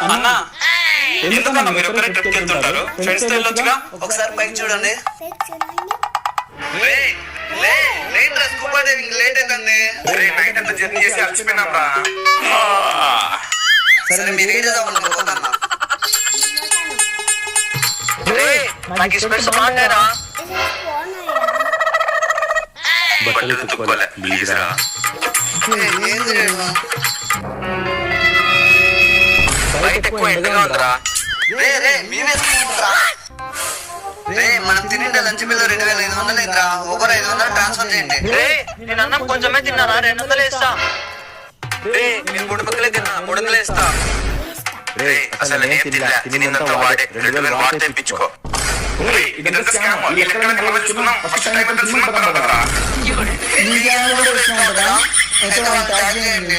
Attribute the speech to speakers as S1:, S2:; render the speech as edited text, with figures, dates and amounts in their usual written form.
S1: అన్నా ఎందుకన్నా మీరు ఒక్కరే ట్రిప్కి వెళ్తుంటారు? ఫ్రెండ్స్ తో వెళ్ళొచ్చుగా.
S2: ఒకసారి పైకి చూడండి. లేట్ అవుతుంది.
S1: నైట్ అంతా జర్నీ చేసి అలసిపోయినాం రా.
S2: సరే మీరు ఏదన్నా నాకు స్పెట్స్ బాగున్నారా?
S1: బట్టలు తుక్కోలే ప్లీజ్ రా. బయట ఎక్కువ ఎండగా ఉందిరా.
S2: మనం తినిండే లంచ్ బిల్ 2500 అయిందిరా. ఒకరు 500 ట్రాన్స్ఫర్ చేయండి.
S3: నేను అన్నం కొంచెమే తిన్నారా, 200 ఇస్తా.
S2: నేను 3 పక్కలే తిన్నా, 300 ఇస్తా.
S1: అసలు నేను తినలే, తినిందంతా వాడే. 2000 వాడితే తెప్పించుకో. ఇదంతా స్కామ్. ఈ లెక్కన నిలబెట్టుకున్నాం. ఫస్ట్ టైం అయితే సినిమా పక్కన పడరా.
S2: అయితే వాళ్ళు ట్యాగ్ చేయండి.